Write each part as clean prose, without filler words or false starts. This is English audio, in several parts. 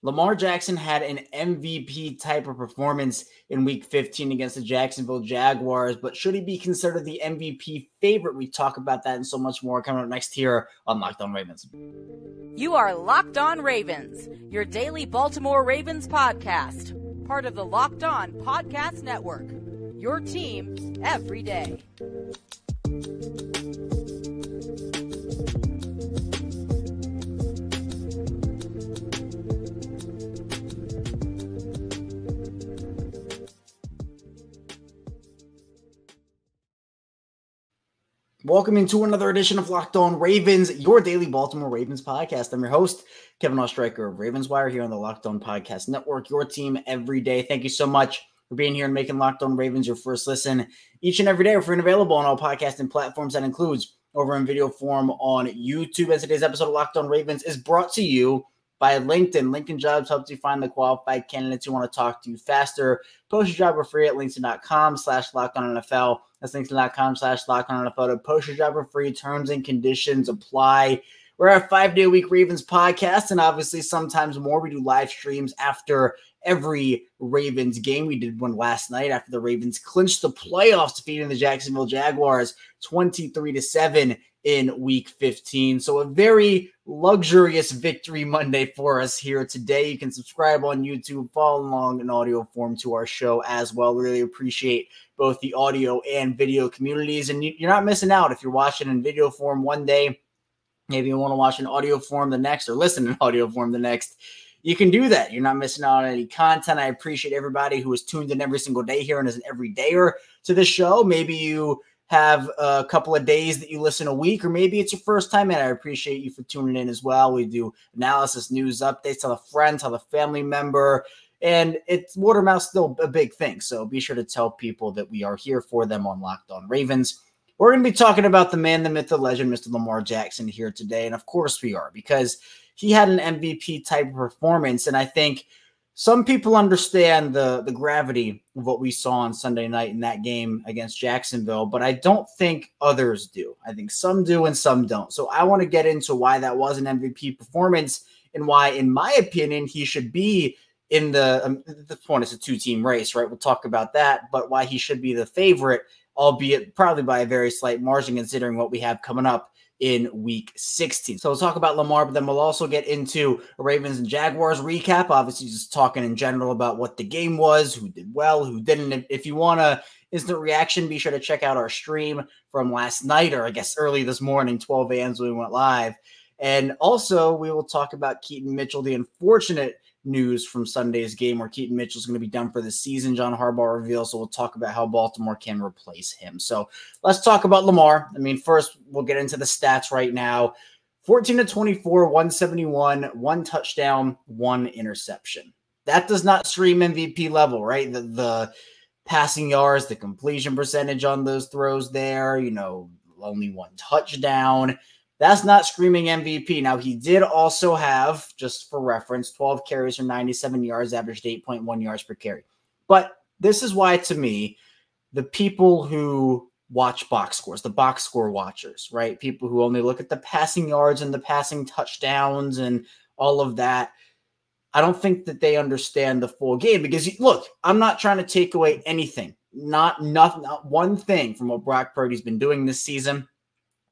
Lamar Jackson had an MVP type of performance in Week 15 against the Jacksonville Jaguars, but should he be considered the MVP favorite? We talk about that and so much more coming up next here on Locked On Ravens. You are Locked On Ravens, your daily Baltimore Ravens podcast, part of the Locked On Podcast Network, your team every day. Welcome into another edition of Locked On Ravens, your daily Baltimore Ravens podcast. I'm your host, Kevin Ostreicher of Ravens Wire here on the Locked On Podcast Network, your team every day. Thank you so much for being here and making Locked On Ravens your first listen each and every day. We're free and available on all podcasting platforms. That includes over in video form on YouTube. As today's episode of Locked On Ravens is brought to you by LinkedIn. LinkedIn Jobs helps you find the qualified candidates who want to talk to you faster. Post your job for free at linkedin.com/LockedOnNFL. That's linkedin.com/LockedOnNFL to post your job for free. Terms and conditions apply. We're a 5-day-a-week Ravens podcast, and obviously sometimes more. We do live streams after every Ravens game. We did one last night after the Ravens clinched the playoffs, defeating the Jacksonville Jaguars 23-7 in Week 15. So a very luxurious victory Monday for us here today. You can subscribe on YouTube, follow along in audio form to our show as well. We really appreciate both the audio and video communities. And you're not missing out if you're watching in video form one day. Maybe you want to watch in audio form the next or listen in audio form the next. You can do that. You're not missing out on any content. I appreciate everybody who is tuned in every single day here and is an everydayer to the show. Maybe you have a couple of days that you listen a week, or maybe it's your first time in. I appreciate you for tuning in as well. We do analysis, news, updates, tell a friend, tell a family member, and it's word of mouth still a big thing. So be sure to tell people that we are here for them on Locked On Ravens. We're going to be talking about the man, the myth, the legend, Mr. Lamar Jackson here today. And of course we are, because he had an MVP type of performance. And I think some people understand the gravity of what we saw on Sunday night in that game against Jacksonville, but I don't think others do. I think some do and some don't. So I want to get into why that was an MVP performance and why, in my opinion, he should be in the at this point, it's a two-team race, right? We'll talk about that, but why he should be the favorite, albeit probably by a very slight margin considering what we have coming up in Week 16. So we'll talk about Lamar, but then we'll also get into a Ravens and Jaguars recap, obviously just talking in general about what the game was, who did well, who didn't. If you want an instant reaction, be sure to check out our stream from last night, or I guess early this morning, 12 a.m. when we went live. And also we will talk about Keaton Mitchell, the unfortunate news from Sunday's game where Keaton Mitchell is going to be done for the season. John Harbaugh reveals, so we'll talk about how Baltimore can replace him. So let's talk about Lamar. I mean, first we'll get into the stats right now. 14-24, 171, 1 touchdown, 1 interception. That does not scream MVP level, right? The passing yards, the completion percentage on those throws there, only 1 touchdown. That's not screaming MVP. Now, he did also have, just for reference, 12 carries for 97 yards, averaged 8.1 yards per carry. But this is why, to me, the people who watch box scores, the box score watchers, right? People who only look at the passing yards and the passing touchdowns and all of that, I don't think that they understand the full game. Because, look, I'm not trying to take away anything. Not one thing from what Brock Purdy's been doing this season.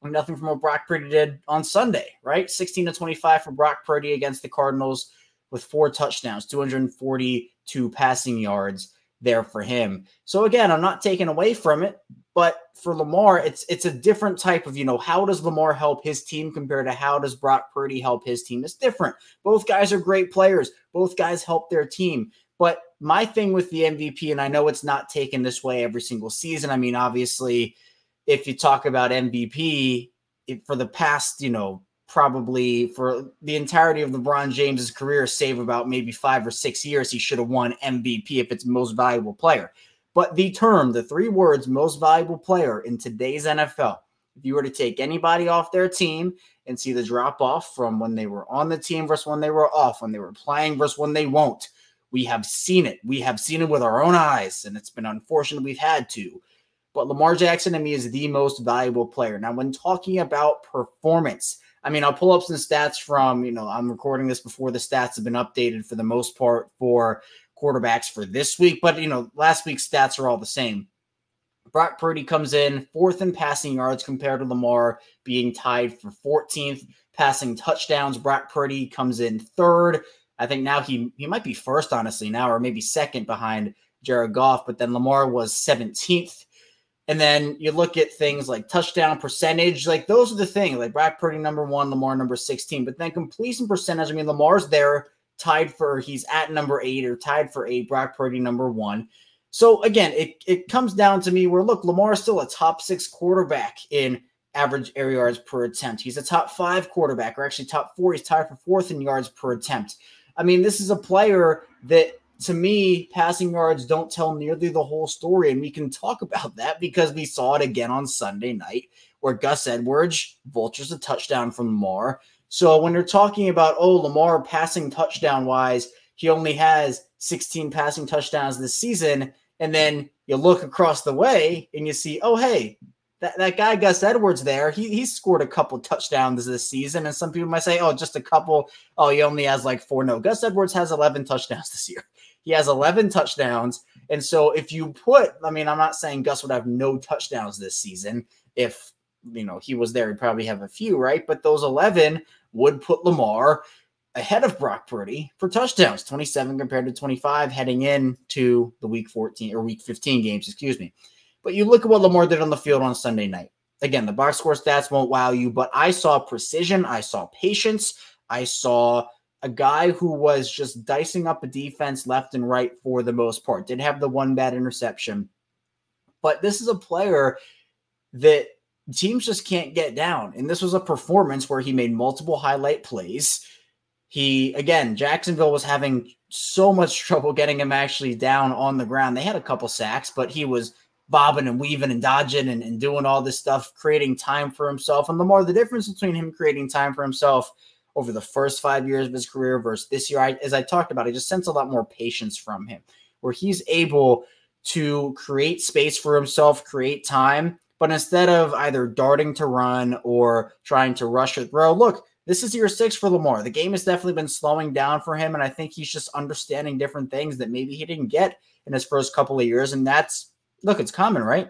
Nothing from what Brock Purdy did on Sunday, right? 16-25 for Brock Purdy against the Cardinals with 4 touchdowns, 242 passing yards there for him. So again, I'm not taking away from it, but for Lamar, it's a different type of, how does Lamar help his team compared to how does Brock Purdy help his team? It's different. Both guys are great players. Both guys help their team. But my thing with the MVP, and I know it's not taken this way every single season. I mean, obviously, if you talk about MVP for the past, probably for the entirety of LeBron James's career, save about maybe 5 or 6 years, he should have won MVP if it's most valuable player. But the 3 words, most valuable player in today's NFL, if you were to take anybody off their team and see the drop off from when they were on the team versus when they were off, when they were playing versus when they won't, we have seen it. We have seen it with our own eyes, and it's been unfortunate we've had to. But Lamar Jackson, to me, is the most valuable player. Now, when talking about performance, I mean, I'll pull up some stats from, I'm recording this before the stats have been updated for the most part for quarterbacks for this week. But, last week's stats are all the same. Brock Purdy comes in 4th in passing yards compared to Lamar being tied for 14th. Passing touchdowns, Brock Purdy comes in 3rd. I think now he might be 1st, honestly, now, or maybe 2nd behind Jared Goff. But then Lamar was 17th. And then you look at things like touchdown percentage, like those are the things, like Brock Purdy number 1, Lamar number 16. But then completion percentage, I mean, Lamar's there he's at number 8 or tied for 8, Brock Purdy number 1. So again, it comes down to me where, look, Lamar is still a top 6 quarterback in average air yards per attempt. He's a top 5 quarterback, or actually top 4. He's tied for 4th in yards per attempt. I mean, this is a player that, to me, passing yards don't tell nearly the whole story, and we can talk about that because we saw it again on Sunday night where Gus Edwards vultures a touchdown from Lamar. So when you're talking about, Lamar passing touchdown-wise, he only has 16 passing touchdowns this season, and then you look across the way and you see, hey, that guy Gus Edwards there, he scored a couple touchdowns this season, and some people might say, just a couple. He only has like 4. No, Gus Edwards has 11 touchdowns this year. He has 11 touchdowns, and so if you I'm not saying Gus would have no touchdowns this season. If, he was there, he'd probably have a few, right? But those 11 would put Lamar ahead of Brock Purdy for touchdowns, 27 compared to 25 heading into the week 15 games, excuse me. But you look at what Lamar did on the field on Sunday night. Again, the box score stats won't wow you, but I saw precision. I saw patience. I saw a guy who was just dicing up a defense left and right for the most part. Did have the one bad interception. But this is a player that teams just can't get down. And this was a performance where he made multiple highlight plays. Jacksonville was having so much trouble getting him actually down on the ground. They had a couple sacks, but he was bobbing and weaving and dodging and doing all this stuff, creating time for himself. And the difference between him creating time for himself over the first 5 years of his career versus this year, as I talked about, I just sense a lot more patience from him, where he's able to create space for himself, create time, but instead of either darting to run or trying to rush or throw, look, this is year 6 for Lamar. The game has definitely been slowing down for him, and I think he's just understanding different things that maybe he didn't get in his first couple of years, and it's common, right?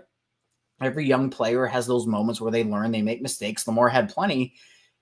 Every young player has those moments where they learn, they make mistakes. Lamar had plenty,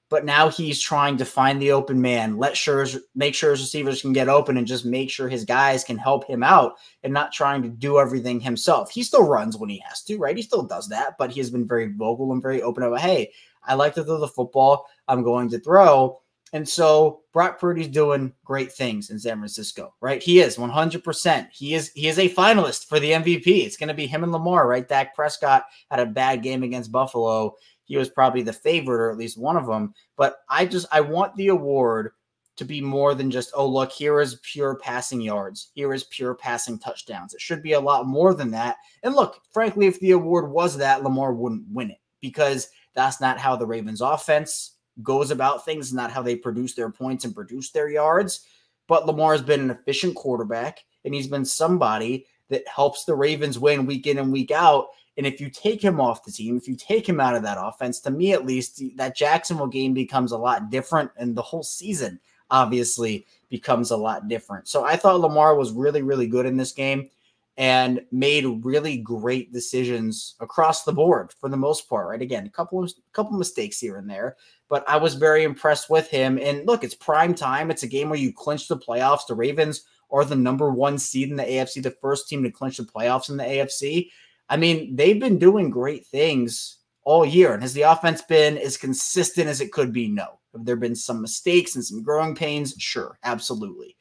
but now he's trying to find the open man, make sure his receivers can get open, and just make sure his guys can help him out and not trying to do everything himself. He still runs when he has to, right? He still does that, but he has been very vocal and very open about, hey, I like to throw the football. I'm going to throw. And so Brock Purdy's doing great things in San Francisco, right? He is 100%. He is a finalist for the MVP. It's going to be him and Lamar, right? Dak Prescott had a bad game against Buffalo. He was probably the favorite, or at least one of them. But I want the award to be more than just, look, here is pure passing yards. Here is pure passing touchdowns. It should be a lot more than that. And look, frankly, if the award was that, Lamar wouldn't win it, because that's not how the Ravens offense goes about things, not how they produce their points and produce their yards. But Lamar has been an efficient quarterback, and he's been somebody that helps the Ravens win week in and week out. And if you take him off the team, if you take him out of that offense, to me at least, that Jacksonville game becomes a lot different, and the whole season obviously becomes a lot different. So I thought Lamar was really, really good in this game and made really great decisions across the board for the most part, right? Again, a couple mistakes here and there, but I was very impressed with him. And look, it's prime time. It's a game where you clinch the playoffs. The Ravens are the number 1 seed in the AFC, the first team to clinch the playoffs in the AFC. I mean, they've been doing great things all year. And has the offense been as consistent as it could be? No. Have there been some mistakes and some growing pains? Sure, absolutely.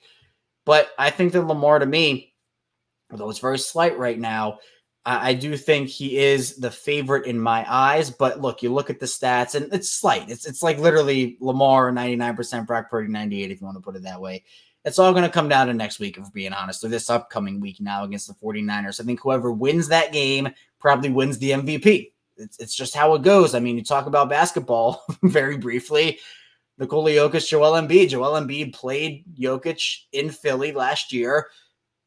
But I think that Lamar, to me, although it's very slight right now, I do think he is the favorite in my eyes. But look, you look at the stats, and it's slight. It's like literally Lamar 99%, Brock Purdy 98%, if you want to put it that way. It's all going to come down to next week, if we're being honest, or this upcoming week now against the 49ers. I think whoever wins that game probably wins the MVP. It's just how it goes. I mean, you talk about basketball very briefly. Nikola Jokic, Joel Embiid. Joel Embiid played Jokic in Philly last year,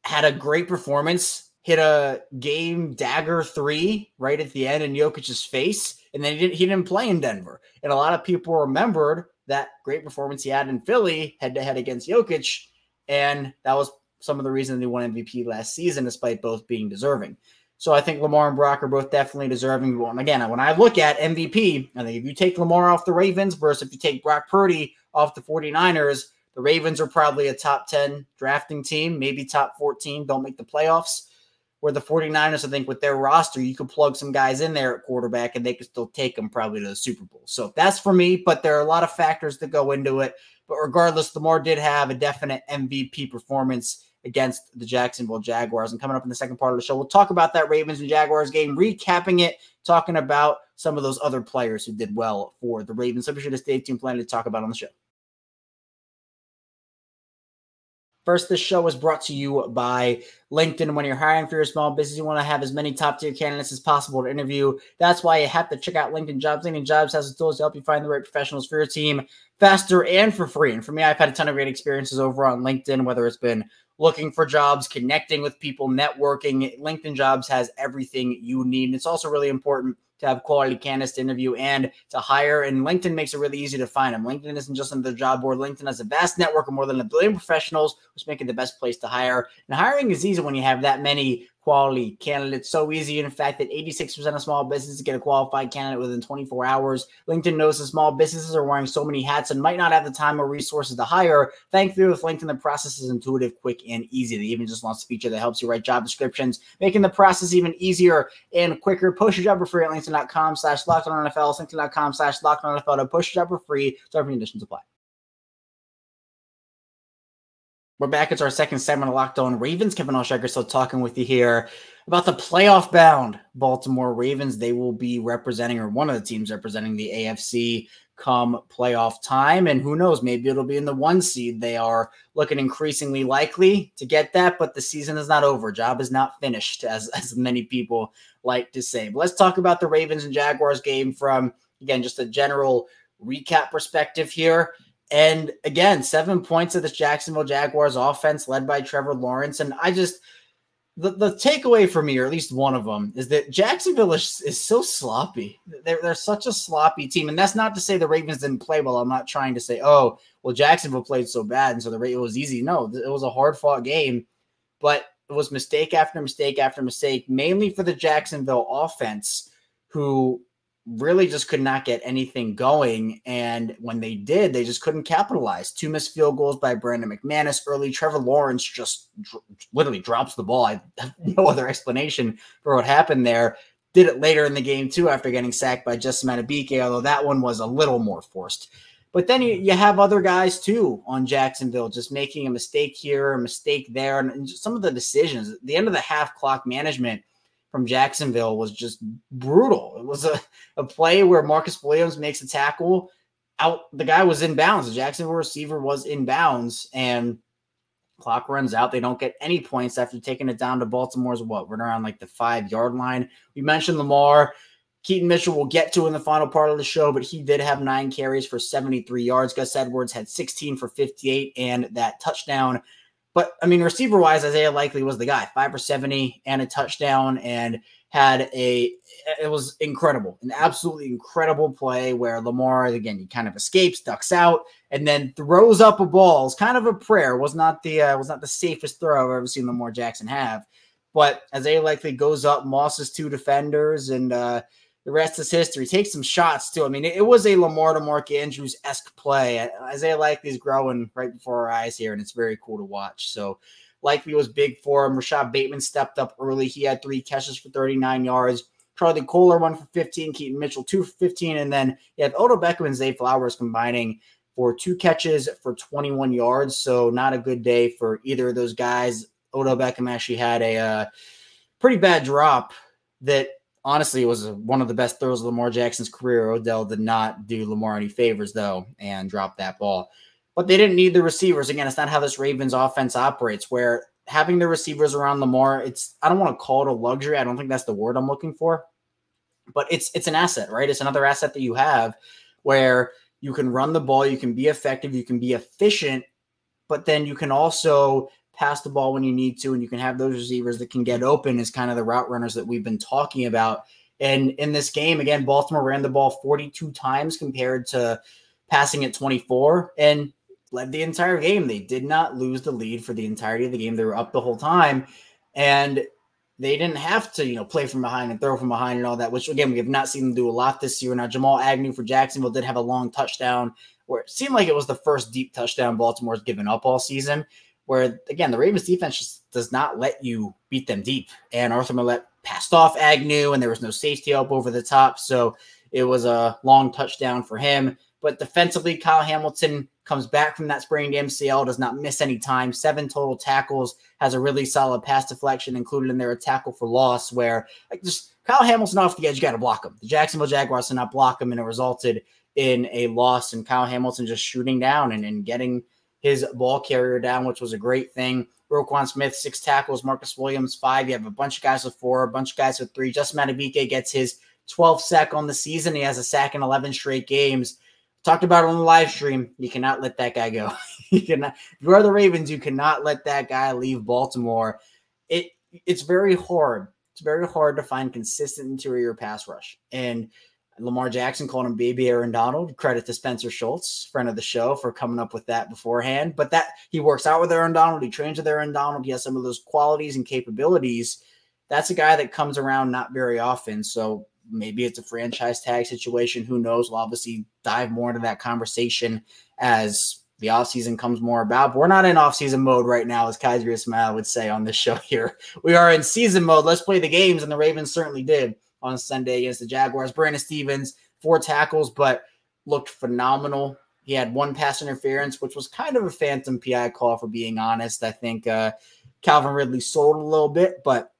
had a great performance, hit a game dagger 3 right at the end in Jokic's face, And then he didn't play in Denver. And a lot of people remembered that great performance he had in Philly head-to-head against Jokic. And that was some of the reason they won MVP last season, despite both being deserving. So I think Lamar and Brock are both definitely deserving. And again, when I look at MVP, I think if you take Lamar off the Ravens versus if you take Brock Purdy off the 49ers, the Ravens are probably a top 10 drafting team, maybe top 14, don't make the playoffs. Where the 49ers, I think with their roster, you could plug some guys in there at quarterback and they could still take them probably to the Super Bowl. So that's for me, but there are a lot of factors that go into it. But regardless, Lamar did have a definite MVP performance against the Jacksonville Jaguars. And coming up in the second part of the show, we'll talk about that Ravens and Jaguars game, recapping it, talking about some of those other players who did well for the Ravens. So be sure to stay tuned, plenty to talk about on the show. First, this show is brought to you by LinkedIn. When you're hiring for your small business, you want to have as many top-tier candidates as possible to interview. That's why you have to check out LinkedIn Jobs. LinkedIn Jobs has the tools to help you find the right professionals for your team faster and for free. And for me, I've had a ton of great experiences over on LinkedIn, whether it's been looking for jobs, connecting with people, networking. LinkedIn Jobs has everything you need. And it's also really important to have quality candidates to interview and to hire. And LinkedIn makes it really easy to find them. LinkedIn isn't just another job board. LinkedIn has a vast network of more than 1 billion professionals, which make it the best place to hire. And hiring is easy when you have that many quality candidates. So easy, in fact, that 86% of small businesses get a qualified candidate within 24 hours. LinkedIn knows that small businesses are wearing so many hats and might not have the time or resources to hire. Thankfully, with LinkedIn, the process is intuitive, quick, and easy. They even just launched a feature that helps you write job descriptions, making the process even easier and quicker. Post your job for free at linkedin.com/LockedOnNFL, linkedin.com/LockedOnNFL to post your job for free. Terms and conditions apply. We're back. It's our second segment of Locked On Ravens. Kevin Allshaker still talking with you here about the playoff-bound Baltimore Ravens. They will be representing, or one of the teams representing, the AFC come playoff time. And who knows, maybe it'll be in the 1 seed. They are looking increasingly likely to get that, but the season is not over. Job is not finished, as many people like to say. But let's talk about the Ravens and Jaguars game from, again, just a general recap perspective here. And again, 7 points of this Jacksonville Jaguars offense led by Trevor Lawrence. And the takeaway for me, or at least one of them, is that Jacksonville is so sloppy. They're such a sloppy team. And that's not to say the Ravens didn't play well. I'm not trying to say, oh, well, Jacksonville played so bad and so it was easy. No, it was a hard-fought game. But it was mistake after mistake after mistake, mainly for the Jacksonville offense, who really just could not get anything going. And when they did, they just couldn't capitalize. 2 missed field goals by Brandon McManus early. Trevor Lawrence just literally drops the ball. I have no other explanation for what happened there. Did it later in the game, too, after getting sacked by Justin Madubuike, although that one was a little more forced. But then you have other guys, too, on Jacksonville, just making a mistake here, a mistake there. And just some of the decisions, at the end of the half clock management from Jacksonville was just brutal. It was a play where Marcus Williams makes a tackle out. The guy was in bounds. The Jacksonville receiver was in bounds, and clock runs out. They don't get any points after taking it down to Baltimore's right around like the 5-yard line. We mentioned Lamar. Keaton Mitchell will get to in the final part of the show, but he did have 9 carries for 73 yards. Gus Edwards had 16 for 58 and that touchdown. But, I mean, receiver-wise, Isaiah Likely was the guy. 5 for 70 and a touchdown, and it was incredible. An absolutely incredible play where Lamar, again, he kind of escapes, ducks out, and then throws up a ball. It's kind of a prayer. Was not the safest throw I've ever seen Lamar Jackson have. But Isaiah Likely goes up, mosses 2 defenders, and the rest is history. Takes some shots, too. I mean, it was a Lamar to Mark Andrews-esque play. Isaiah Likely's growing right before our eyes here, and it's very cool to watch. So Likely was big for him. Rashad Bateman stepped up early. He had 3 catches for 39 yards. Charlie Kohler 1 for 15. Keaton Mitchell 2 for 15. And then you have Odell Beckham and Zay Flowers combining for 2 catches for 21 yards. So not a good day for either of those guys. Odell Beckham actually had a pretty bad drop that honestly was one of the best throws of Lamar Jackson's career. Odell did not do Lamar any favors, though, and dropped that ball. But they didn't need the receivers. Again, it's not how this Ravens offense operates, where having the receivers around Lamar, I don't want to call it a luxury. I don't think that's the word I'm looking for. But it's an asset, right? It's another asset that you have where you can run the ball, you can be effective, you can be efficient, but then you can also pass the ball when you need to, and you can have those receivers that can get open as kind of the route runners that we've been talking about And in this game, again, Baltimore ran the ball 42 times compared to passing at 24 and led the entire game. They did not lose the lead for the entirety of the game. They were up the whole time. And they didn't have to, play from behind and throw from behind and all that, which, again, we have not seen them do a lot this year. Now, Jamal Agnew for Jacksonville did have a long touchdown where it seemed like it was the first deep touchdown Baltimore's given up all season, where, again, the Ravens defense just does not let you beat them deep. And Arthur Millette passed off Agnew, and there was no safety help over the top, so it was a long touchdown for him. But defensively, Kyle Hamilton comes back from that sprained MCL, does not miss any time, 7 total tackles, has a really solid pass deflection included in there, a tackle for loss, where just Kyle Hamilton off the edge, you got to block him. The Jacksonville Jaguars did not block him, and it resulted in a loss, and Kyle Hamilton just shooting down and getting his ball carrier down, which was a great thing. Roquan Smith, 6 tackles, Marcus Williams, 5. You have a bunch of guys with 4, a bunch of guys with 3. Justin Madubuike gets his 12th sack on the season. He has a sack in 11 straight games. Talked about it on the live stream. You cannot let that guy go. You cannot. If you are the Ravens, you cannot let that guy leave Baltimore. It's very hard. It's very hard to find consistent interior pass rush. And Lamar Jackson called him Baby Aaron Donald. Credit to Spencer Schultz, friend of the show, for coming up with that beforehand. But that he works out with Aaron Donald. He trains with Aaron Donald. He has some of those qualities and capabilities. That's a guy that comes around not very often. So maybe it's a franchise tag situation. Who knows? We'll obviously dive more into that conversation as the offseason comes more about. But we're not in offseason mode right now, as Kaiser Ismail would say on this show here. We are in season mode. Let's play the games, and the Ravens certainly did on Sunday against the Jaguars. Brandon Stephens, 4 tackles, but looked phenomenal. He had 1 pass interference, which was kind of a phantom PI call, for being honest. I think Calvin Ridley sold a little bit, but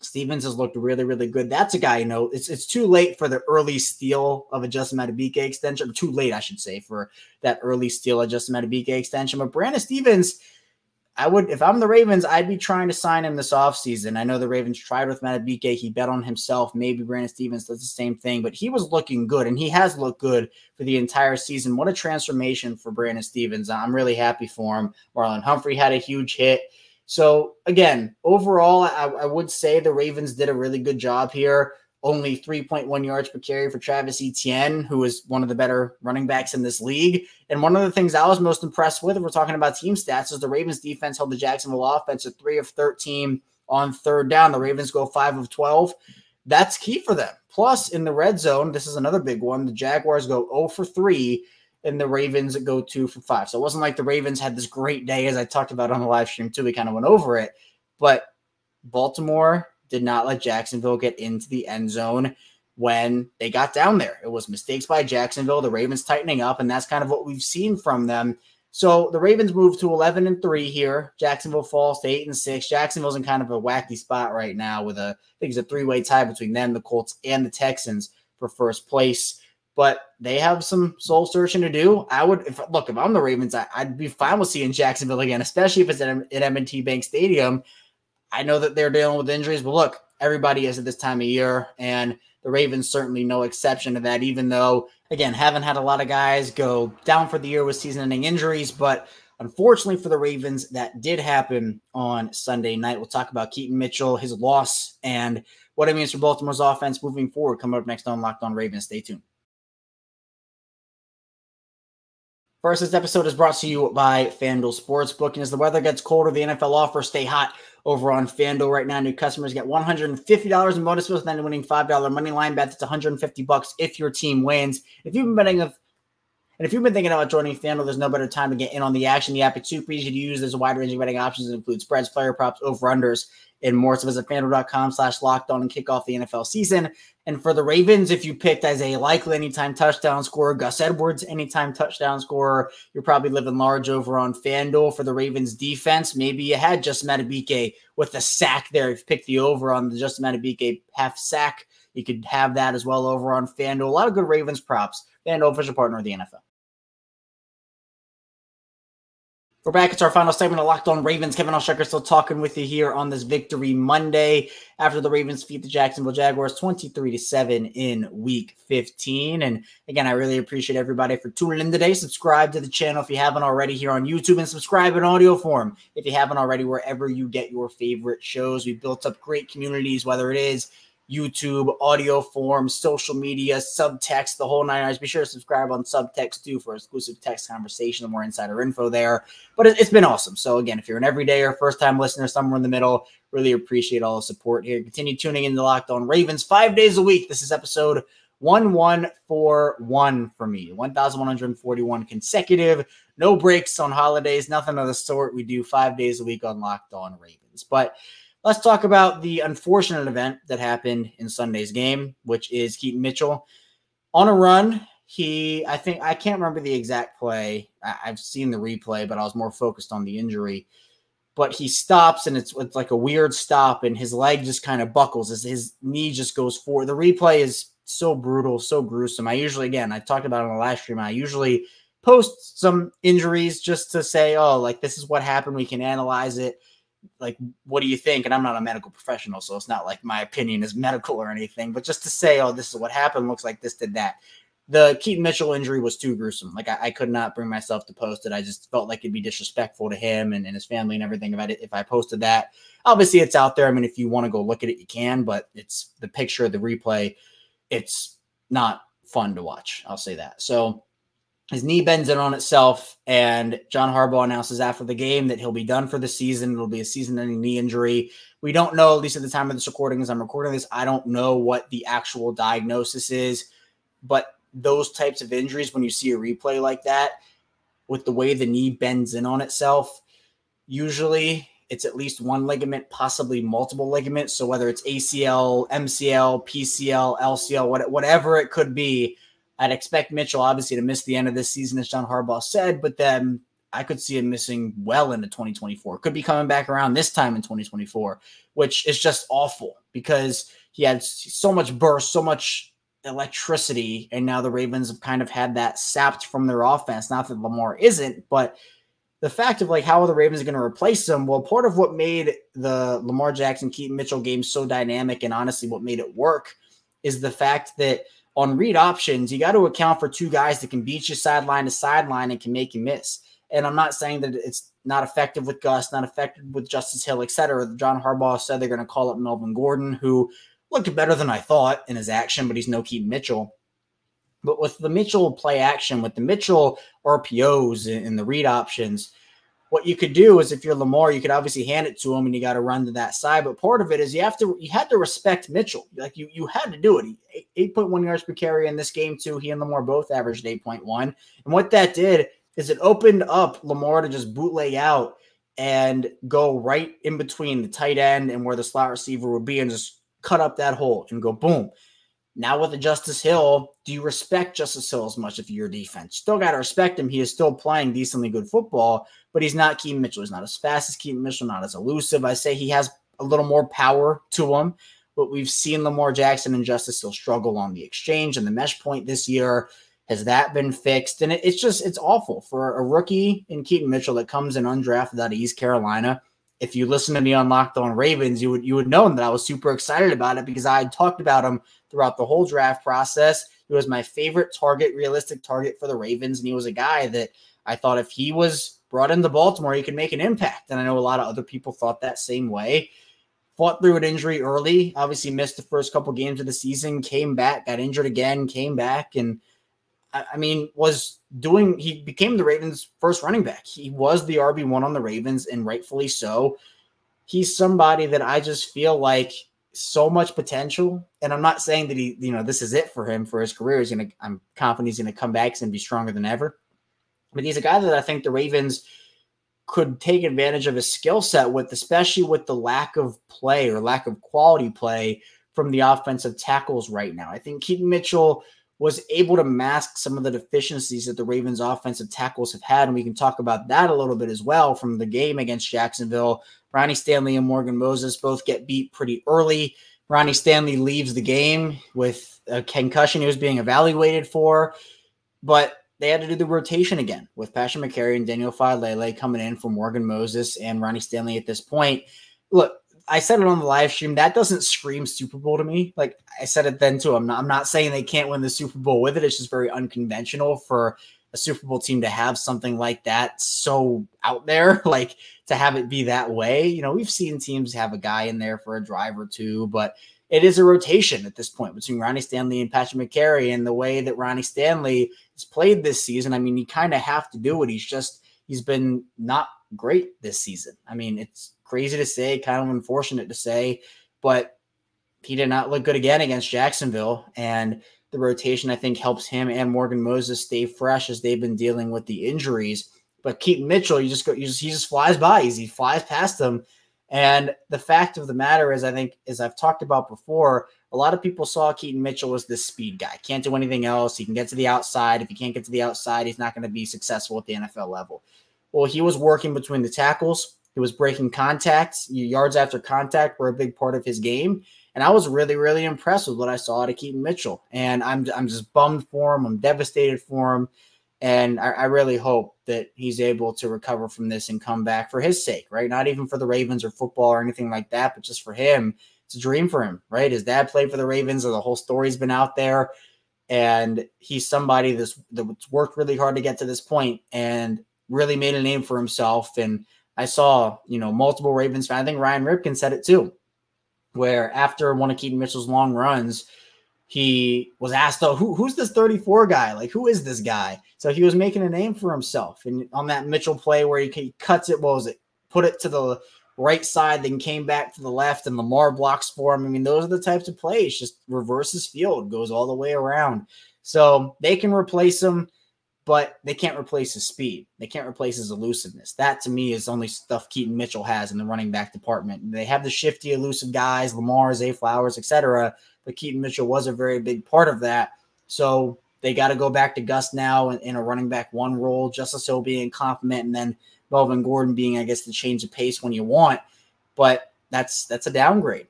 Stephens has looked really, really good. That's a guy, it's too late for the early steal of a Justin Madubuike extension. Too late, I should say, for that early steal of Justin Madubuike extension. But Brandon Stephens, if I'm the Ravens, I'd be trying to sign him this offseason. I know the Ravens tried with Madubuike. He bet on himself. Maybe Brandon Stephens does the same thing, but he was looking good, and he has looked good for the entire season. What a transformation for Brandon Stephens. I'm really happy for him. Marlon Humphrey had a huge hit. So, again, overall, I would say the Ravens did a really good job here. Only 3.1 yards per carry for Travis Etienne, who is one of the better running backs in this league. And one of the things I was most impressed with, if we're talking about team stats, is the Ravens defense held the Jacksonville offense to 3 of 13 on third down. The Ravens go 5 of 12. That's key for them. Plus, in the red zone, this is another big one. The Jaguars go 0 for 3, and the Ravens go 2 for 5. So it wasn't like the Ravens had this great day, as I talked about on the live stream too. We kind of went over it. But Baltimore did not let Jacksonville get into the end zone when they got down there. It was mistakes by Jacksonville, the Ravens tightening up, and that's kind of what we've seen from them. So the Ravens move to 11-3 here. Jacksonville falls to 8-6. Jacksonville's in kind of a wacky spot right now with I think it's a 3-way tie between them, the Colts, and the Texans for first place. But they have some soul searching to do. If I'm the Ravens, I'd be fine with seeing Jacksonville again, especially if it's at M&T Bank Stadium. I know that they're dealing with injuries, but look, everybody is at this time of year, and the Ravens certainly no exception to that, even though, again, haven't had a lot of guys go down for the year with season-ending injuries. But unfortunately for the Ravens, that did happen on Sunday night. We'll talk about Keaton Mitchell, his loss, and what it means for Baltimore's offense moving forward. Coming up next on Locked On Ravens. Stay tuned. First, this episode is brought to you by FanDuel Sportsbook. And as the weather gets colder, the NFL offers stay hot over on FanDuel right now. New customers get $150 in bonus with any winning $5 money line bet. That's $150 if your team wins. If you've been thinking about joining FanDuel, there's no better time to get in on the action. The app is super easy to use. There's a wide range of betting options that include spreads, player props, over-unders, and more. So visit FanDuel.com/lockedon and kick off the NFL season. And for the Ravens, if you picked as a likely anytime touchdown scorer, Gus Edwards, anytime touchdown scorer, you're probably living large over on FanDuel. For the Ravens defense, maybe you had Justin Madubuike with a sack there. If you picked the over on the Justin Madubuike half sack, you could have that as well over on FanDuel. A lot of good Ravens props. FanDuel, official partner of the NFL. We're back. It's our final segment of Locked On Ravens. Kevin Alshucker still talking with you here on this Victory Monday after the Ravens defeat the Jacksonville Jaguars 23-7 in Week 15. And again, I really appreciate everybody for tuning in today. Subscribe to the channel if you haven't already here on YouTube, and subscribe in audio form if you haven't already wherever you get your favorite shows. We built up great communities, whether it is YouTube, audio form, social media, subtext, the whole nine yards. Be sure to subscribe on subtext too for exclusive text conversation and more insider info there. But it's been awesome. So again, if you're an everyday or first-time listener, somewhere in the middle, really appreciate all the support here. Continue tuning in to Locked On Ravens 5 days a week. This is episode 1141 for me. 1,141 consecutive. No breaks on holidays, nothing of the sort. We do 5 days a week on Locked On Ravens. But let's talk about the unfortunate event that happened in Sunday's game, which is Keaton Mitchell on a run. I can't remember the exact play. I've seen the replay, but I was more focused on the injury. But he stops, and it's like a weird stop, and his leg just kind of buckles as his knee just goes forward. The replay is so brutal, so gruesome. I talked about it on the last stream. I usually post some injuries just to say, oh, like, this is what happened. We can analyze it. Like, what do you think? And I'm not a medical professional, so it's not like my opinion is medical or anything, but just to say, oh, this is what happened. Looks like this did that. The Keaton Mitchell injury was too gruesome. Like, I could not bring myself to post it. I just felt like it'd be disrespectful to him and his family and everything about it if I posted that. Obviously, it's out there. I mean, if you want to go look at it, you can, but it's the picture, the replay. It's not fun to watch. I'll say that. So his knee bends in on itself, and John Harbaugh announces after the game that he'll be done for the season. It'll be a season-ending knee injury. We don't know, at least at the time of this recording, as I'm recording this, I don't know what the actual diagnosis is, but those types of injuries, when you see a replay like that, with the way the knee bends in on itself, usually it's at least one ligament, possibly multiple ligaments. So whether it's ACL, MCL, PCL, LCL, whatever it could be, I'd expect Mitchell obviously to miss the end of this season, as John Harbaugh said, but then I could see him missing well into 2024. Could be coming back around this time in 2024, which is just awful because he had so much burst, so much electricity, and now the Ravens have kind of had that sapped from their offense. Not that Lamar isn't, but the fact of like how are the Ravens going to replace him? Well, part of what made the Lamar Jackson, Keaton Mitchell game so dynamic, and honestly what made it work, is the fact that on read options, you got to account for two guys that can beat you sideline to sideline and can make you miss. And I'm not saying that it's not effective with Gus, not effective with Justice Hill, etc. John Harbaugh said they're going to call up Melvin Gordon, who looked better than I thought in his action, but he's no Keaton Mitchell. But with the Mitchell play action, with the Mitchell RPOs and the read options, what you could do is if you're Lamar, you could obviously hand it to him and you got to run to that side. But part of it is you had to respect Mitchell. Like you had to do it. 8.1 yards per carry in this game too. He and Lamar both averaged 8.1. And what that did is it opened up Lamar to just bootleg out and go right in between the tight end and where the slot receiver would be and just cut up that hole and go boom. Now with the Justice Hill, do you respect Justice Hill as much if you're defense? Still got to respect him. He is still playing decently good football, but he's not Keaton Mitchell. He's not as fast as Keaton Mitchell, not as elusive. I say he has a little more power to him, but we've seen Lamar Jackson and Justice Hill struggle on the exchange and the mesh point this year. Has that been fixed? And it's awful for a rookie in Keaton Mitchell that comes in undrafted out of East Carolina. If you listen to me on Locked On Ravens, you would know that I was super excited about it because I had talked about him throughout the whole draft process. He was my favorite target, realistic target for the Ravens, and he was a guy that I thought if he was brought into Baltimore, he could make an impact. And I know a lot of other people thought that same way. Fought through an injury early, obviously missed the first couple games of the season, came back, got injured again, came back, and he became the Ravens' first running back. He was the RB1 on the Ravens, and rightfully so. He's somebody that I just feel like so much potential. And I'm not saying that this is it for him for his career. I'm confident he's going to come back and be stronger than ever. But he's a guy that I think the Ravens could take advantage of his skill set with, especially with the lack of play or lack of quality play from the offensive tackles right now. I think Keaton Mitchell was able to mask some of the deficiencies that the Ravens offensive tackles have had. And we can talk about that a little bit as well from the game against Jacksonville. Ronnie Stanley and Morgan Moses both get beat pretty early. Ronnie Stanley leaves the game with a concussion he was being evaluated for, but they had to do the rotation again with Pasha McCary and Daniel Falele coming in for Morgan Moses and Ronnie Stanley at this point. Look, I said it on the live stream. That doesn't scream Super Bowl to me. Like I said it then too. I'm not saying they can't win the Super Bowl with it. It's just very unconventional for a Super Bowl team to have something like that so out there, like to have it be that way. We've seen teams have a guy in there for a drive or two, but it is a rotation at this point between Ronnie Stanley and Patrick McCary, and the way that Ronnie Stanley has played this season. I mean, you kind of have to do it. He's been not great this season. I mean, it's crazy to say, kind of unfortunate to say, but he did not look good again against Jacksonville. And the rotation, I think, helps him and Morgan Moses stay fresh as they've been dealing with the injuries. But Keaton Mitchell, he just flies by. He flies past them. And the fact of the matter is, I think, as I've talked about before, a lot of people saw Keaton Mitchell as this speed guy. Can't do anything else. He can get to the outside. If he can't get to the outside, he's not going to be successful at the NFL level. Well, he was working between the tackles. He was breaking contacts. Yards after contact were a big part of his game. And I was really, really impressed with what I saw out of Keaton Mitchell. And I'm just bummed for him. I'm devastated for him. And I really hope that he's able to recover from this and come back for his sake, right? Not even for the Ravens or football or anything like that, but just for him. It's a dream for him, right? His dad played for the Ravens, or the whole story's been out there. And he's somebody that's worked really hard to get to this point and really made a name for himself. And I saw, multiple Ravens fans. I think Ryan Ripken said it too, where after one of Keaton Mitchell's long runs, he was asked, "Oh, who's this 34 guy? Like, who is this guy?" So he was making a name for himself. And on that Mitchell play where he cuts it, put it to the right side, then came back to the left, and Lamar blocks for him. I mean, those are the types of plays. Just reverses field, goes all the way around. So they can replace him, but they can't replace his speed. They can't replace his elusiveness. That, to me, is only stuff Keaton Mitchell has in the running back department. They have the shifty, elusive guys, Lamar, Zay Flowers, etc., but Keaton Mitchell was a very big part of that. So they got to go back to Gus now in a running back one role, Justice Hill being compliment, and then Melvin Gordon being, I guess, the change of pace when you want. But that's a downgrade,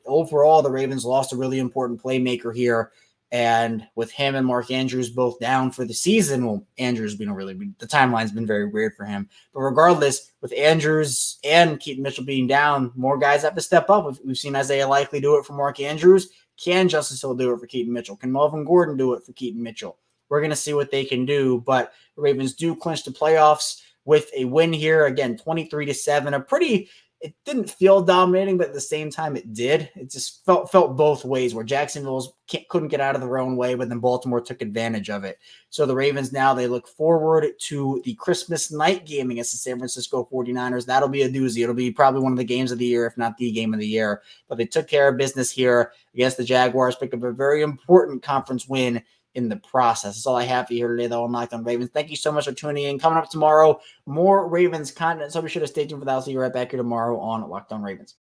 Overall, the Ravens lost a really important playmaker here. And with him and Mark Andrews both down for the season, well, Andrews, the timeline's been very weird for him. But regardless, with Andrews and Keaton Mitchell being down, more guys have to step up. We've seen Isaiah Likely do it for Mark Andrews. Can Justice Hill do it for Keaton Mitchell? Can Melvin Gordon do it for Keaton Mitchell? We're going to see what they can do. But the Ravens do clinch the playoffs with a win here. Again, 23-7, it didn't feel dominating, but at the same time it did. It just felt both ways, where Jacksonville couldn't get out of their own way, but then Baltimore took advantage of it. So the Ravens now, they look forward to the Christmas night game against the San Francisco 49ers. That'll be a doozy. It'll be probably one of the games of the year, if not the game of the year. But they took care of business here against the Jaguars, picked up a very important conference win in the process. That's all I have for you here today, though, on Locked On Ravens. Thank you so much for tuning in. Coming up tomorrow, more Ravens content, so be sure to stay tuned for that. I'll see you right back here tomorrow on Locked On Ravens.